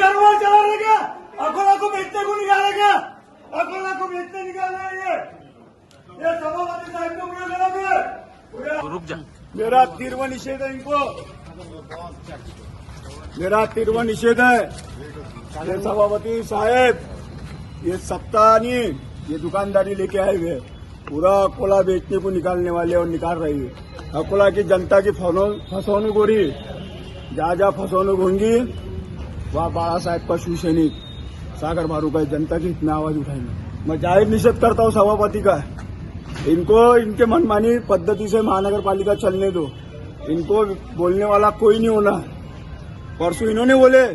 कारोबार चला रहे क्या? अकोला को बेचने को निकाले क्या? अकोला को बेचने निकाल रहे हैं ये सभापति साहब को पूरा करोगे। रुक जा। मेरा तीव्र निषेध है इनको, मेरा तीव्र निषेध है। ये सभापति साहब ये सत्ता नहीं, ये दुकानदारी लेके आए हुए पूरा अकोला बेचने को निकालने वाले और निकाल रही है। अकोला की जनता की फसवणूक हो रही, जहाँ जहाँ फसवणूक होंगी वहाँ बाला साहेब का शिवसैनिक सागर भारू का जनता की इतना आवाज उठाएंगे। मैं जाहिर निषेध करता हूँ सभापति का, इनको इनके मनमानी पद्धति से महानगर पालिका चलने दो। इनको बोलने वाला कोई नहीं होना। परसों इन्होंने बोले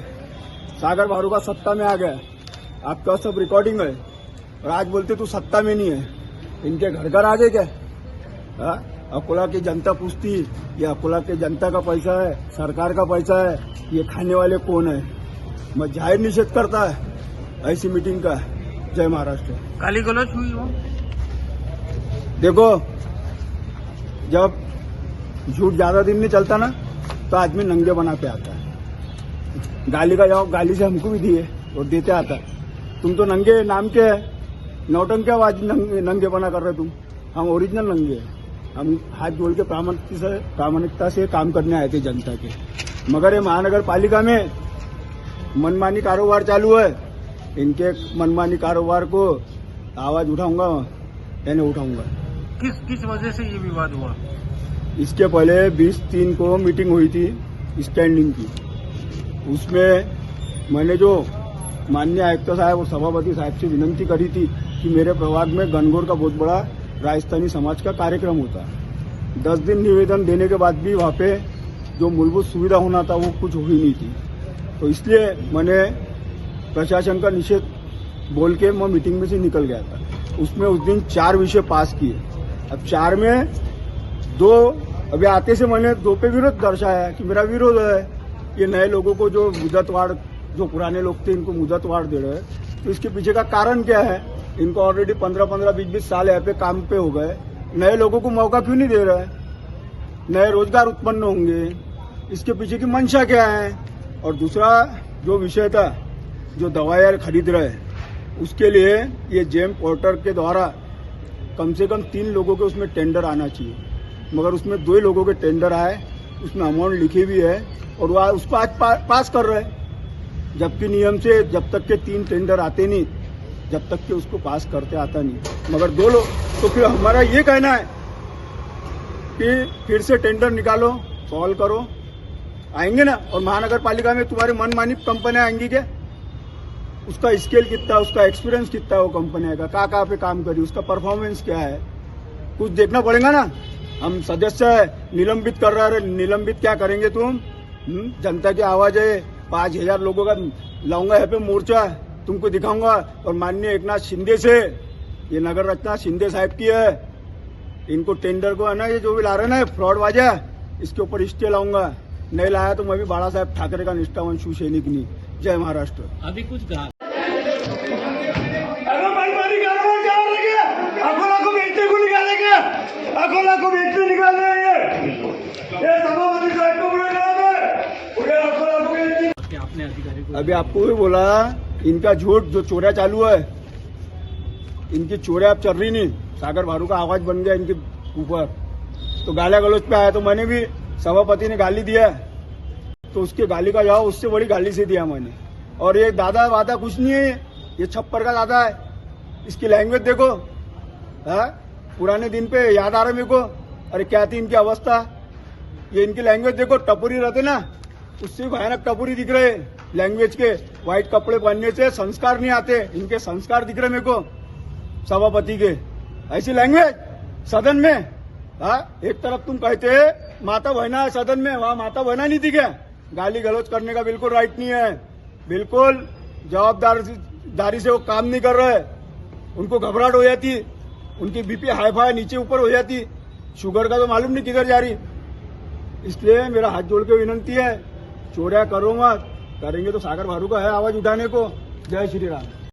सागर भारू का सत्ता में आ गया, आपके पास सब रिकॉर्डिंग है, और आज बोलते तू सत्ता में नहीं है। इनके घर घर आ गए क्या? अकोला की जनता पूछती ये अकोला के जनता का पैसा है, सरकार का पैसा है, ये खाने वाले कौन है? मैं जाहिर निषेध करता है ऐसी मीटिंग का। जय महाराष्ट्र। गाली गलौज हुई हो? देखो, जब झूठ ज्यादा दिन नहीं चलता ना तो आदमी नंगे बना के आता है। गाली का जवाब गाली से हमको भी दिए और देते आता है। तुम तो नंगे नाम के है, नौटंकियाबाज नंगे बना कर रहे तुम। हम ओरिजिनल नंगे हैं। हम हाथ जोड़ के प्रामाणिकता से काम करने आए थे जनता के। मगर ये महानगर पालिका में मनमानी कारोबार चालू है। इनके मनमानी कारोबार को आवाज उठाऊंगा, यानी उठाऊंगा। किस वजह से ये विवाद हुआ? इसके पहले 20/3 को मीटिंग हुई थी स्टैंडिंग की। उसमें मैंने जो माननीय आयुक्त साहब और सभापति साहब से विनंती करी थी कि मेरे प्रभाग में गणगौर का बहुत बड़ा राजस्थानी समाज का कार्यक्रम होता है। 10 दिन निवेदन देने के बाद भी वहाँ पे जो मूलभूत सुविधा होना था वो कुछ हुई नहीं थी। तो इसलिए मैंने प्रशासन का निषेध बोल के मैं मीटिंग में से निकल गया था। उसमें उस दिन 4 विषय पास किए। अब 4 में 2 अभी आते से मैंने 2 पे विरोध दर्शाया कि मेरा विरोध है। ये नए लोगों को जो मुदतवाड़, जो पुराने लोग थे इनको मुदतवाड़ दे रहे हैं, तो इसके पीछे का कारण क्या है? इनको ऑलरेडी 15-15, 20-20 साल यहाँ पे काम पे हो गए। नए लोगों को मौका क्यों नहीं दे रहे? नए रोजगार उत्पन्न होंगे, इसके पीछे की मंशा क्या है? और दूसरा जो विषय था, जो दवाइयाँ खरीद रहे हैं उसके लिए ये जेम पोर्टर के द्वारा कम से कम 3 लोगों के उसमें टेंडर आना चाहिए, मगर उसमें 2 लोगों के टेंडर आए, उसमें अमाउंट लिखी भी है और वह उसको आज पास कर रहे हैं। जबकि नियम से जब तक के 3 टेंडर आते नहीं, जब तक के उसको पास करते आता नहीं। मगर 2 लोग, तो फिर हमारा ये कहना है कि फिर से टेंडर निकालो, सॉल्व करो, आएंगे ना। और महानगर पालिका में तुम्हारी मनमानी कंपनियां आएंगी क्या? उसका स्केल कितना, उसका एक्सपीरियंस कितना है वो कंपनियां का, कहाँ पे काम करी, उसका परफॉर्मेंस क्या है, कुछ देखना पड़ेगा ना। हम सदस्य निलंबित कर रहे हैं, निलंबित क्या करेंगे तुम? जनता की आवाज है। 5000 लोगों का लाऊंगा यहाँ पे मोर्चा, तुमको दिखाऊंगा। और माननीय एकनाथ शिंदे से, ये नगर रचना शिंदे साहब की है, इनको टेंडर को है ना, ये जो भी ला रहे ना फ्रॉड बाजा, इसके ऊपर स्टे लाऊंगा। नहीं लाया तो मैं भी बाला साहेब ठाकरे का निष्ठावान शिवसैनिक नहीं। जय महाराष्ट्र। अभी कुछ अकोला को बेचने को निकालेंगे, अकोला को बेचने निकाल रहे हैं ये सभापति साहब को पूरा करोगे। अकोला को बेचने आपने अधिकारी को अभी आपको भी बोला, इनका झूठ जो चोरियां चालू है, इनकी चोरियां अब चल रही नहीं। सागर भारू का आवाज बन गया इनके ऊपर, तो गाला गलौज पे आया। तो मैंने भी, सभापति ने गाली दिया तो उसके गाली का जवाब उससे बड़ी गाली से दिया मैंने। और ये दादा वादा कुछ नहीं है, ये छप्पर का दादा है। इसकी लैंग्वेज देखो, है पुराने दिन पे याद आ रहा है मेरे को। अरे क्या थी इनकी अवस्था, ये इनकी लैंग्वेज देखो। टपुरी रहते ना, उससे भयानक टपुरी दिख रहे लैंग्वेज के। व्हाइट कपड़े पहनने से संस्कार नहीं आते, इनके संस्कार दिख रहे मेरे को सभापति के। ऐसी लैंग्वेज सदन में, एक तरफ तुम कहते माता बहना है सदन में, वहां माता बहना नहीं थी क्या? गाली गलौज करने का बिल्कुल राइट नहीं है। बिल्कुल जवाबदारी से वो काम नहीं कर रहे। उनको घबराहट हो जाती, उनकी बीपी हाई फाई नीचे ऊपर हो जाती, शुगर का तो मालूम नहीं किधर जा रही। इसलिए मेरा हाथ जोड़ के विनंती है, चोरियां करो मत, करेंगे तो सागर भारू का है आवाज उठाने को। जय श्री राम।